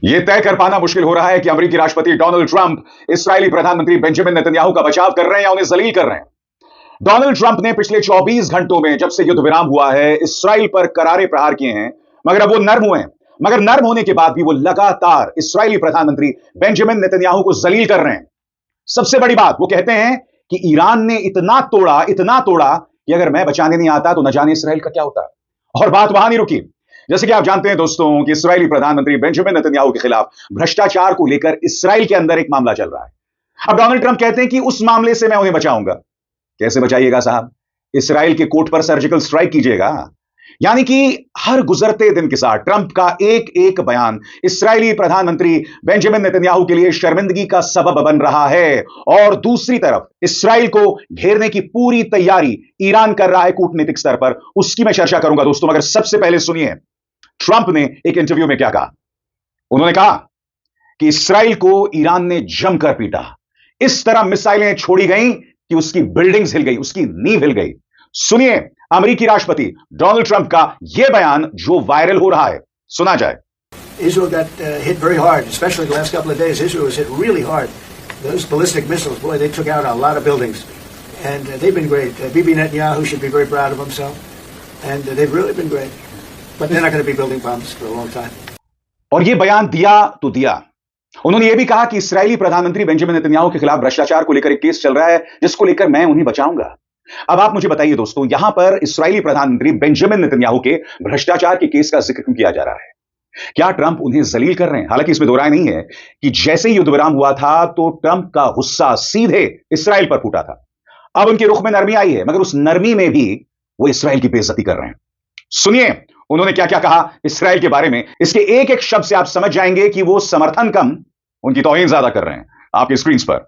यह तय कर पाना मुश्किल हो रहा है कि अमेरिकी राष्ट्रपति डोनाल्ड ट्रंप इस्राएली प्रधानमंत्री बेंजामिन नेतन्याहू का बचाव कर रहे हैं या उन्हें जलील कर रहे हैं। डोनाल्ड ट्रंप ने पिछले 24 घंटों में जब से युद्ध विराम हुआ है इस्राएल पर करारे प्रहार किए हैं, मगर अब वो नर्म हुए हैं। मगर नर्म होने के बाद भी वो लगातार इस्राएली प्रधानमंत्री बेंजामिन नेतन्याहू को जलील कर रहे हैं। सबसे बड़ी बात, वो कहते हैं कि ईरान ने इतना तोड़ा कि अगर मैं बचाने नहीं आता तो न जाने इस्राएल का क्या होता। और बात वहां नहीं रुकी। जैसे कि आप जानते हैं दोस्तों कि इस्राएली प्रधानमंत्री बेंजामिन नेतन्याहू के खिलाफ भ्रष्टाचार को लेकर इस्राएल के अंदर एक मामला चल रहा है। अब डोनाल्ड ट्रंप कहते हैं कि उस मामले से मैं उन्हें बचाऊंगा। कैसे बचाइएगा साहब? इस्राएल के कोर्ट पर सर्जिकल स्ट्राइक कीजिएगा। यानी कि हर गुजरते दिन के साथ ट्रंप का एक एक बयान इस्राएली प्रधानमंत्री बेंजामिन नेतन्याहू के लिए शर्मिंदगी का सबब बन रहा है। और दूसरी तरफ इस्राएल को घेरने की पूरी तैयारी ईरान कर रहा है कूटनीतिक स्तर पर। उसकी मैं चर्चा करूंगा दोस्तों, मगर सबसे पहले सुनिए ट्रंप ने एक इंटरव्यू में क्या कहा। उन्होंने कहा कि इस्राएल को ईरान ने जमकर पीटा। इस तरह मिसाइलें छोड़ी गईं कि उसकी बिल्डिंग्स हिल गई, उसकी नींव हिल गई। सुनिए अमेरिकी राष्ट्रपति डोनाल्ड ट्रंप का यह बयान जो वायरल हो रहा है, सुना जाए। Israel got hit very hard, especially the last couple of days. Israel was hit really hard. Those ballistic missiles, boy, they took out a lot of buildings. And they've been great. Bibi Netanyahu should be very proud of himself. And they've really been great. But they're not going to be building bombs for a long time. और यह बयान दिया तो दिया। उन्होंने यह भी कहा कि इस्राएली प्रधानमंत्री बेंजामिन नेतन्याहू के खिलाफ भ्रष्टाचार को लेकर एक केस चल रहा है जिसको लेकर मैं उन्हें बचाऊंगा। अब आप मुझे बताइए दोस्तों, यहां पर इस्राएली प्रधानमंत्री बेंजामिन नेतन्याहू के भ्रष्टाचार के केस का जिक्र क्यों किया जा रहा है? क्या ट्रंप उन्हें जलील कर रहे हैं? हालांकि इसमें दो राय नहीं है कि जैसे ही युद्ध विराम हुआ था तो ट्रंप का गुस्सा सीधे इस्राएल पर फूटा था। अब उनके रुख में नरमी आई है, मगर उस नरमी में भी वो इस्राएल की बेइज्जती कर रहे हैं। सुनिए उन्होंने क्या क्या कहा इस्राएल के बारे में। इसके एक एक शब्द से आप समझ जाएंगे कि वो समर्थन कम, उनकी तौहीन ज्यादा कर रहे हैं। आपकी स्क्रीन पर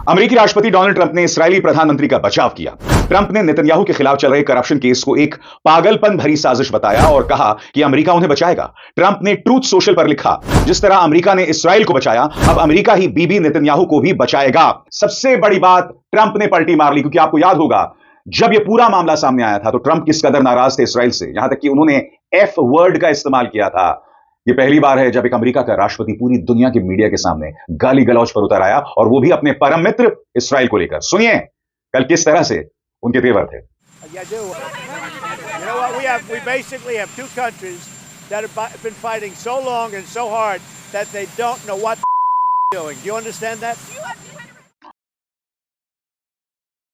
अमेरिकी राष्ट्रपति डोनाल्ड ट्रंप ने इस्राएली प्रधानमंत्री का बचाव किया। ट्रंप ने नेतन्याहू के खिलाफ चल रहे करप्शन केस को एक पागलपन भरी साजिश बताया और कहा कि अमेरिका उन्हें बचाएगा। ट्रंप ने ट्रूथ सोशल पर लिखा, जिस तरह अमेरिका ने इस्राएल को बचाया, अब अमेरिका ही बीबी नेतन्याहू को भी बचाएगा। सबसे बड़ी बात, ट्रंप ने पलटी मार ली, क्योंकि आपको याद होगा जब यह पूरा मामला सामने आया था तो ट्रंप किस कदर नाराज थे इस्राएल से, यहां तक कि उन्होंने एफ वर्ड का इस्तेमाल किया था। यह पहली बार है जब एक अमेरिका का राष्ट्रपति पूरी दुनिया के मीडिया के सामने गाली गलौज पर उतर आया, और वो भी अपने परम मित्र इस्राएल को लेकर। सुनिए कल किस तरह से उनके तेवर थे। We basically have two countries that have been fighting so long and so hard that they don't know what they're doing. Do you understand that?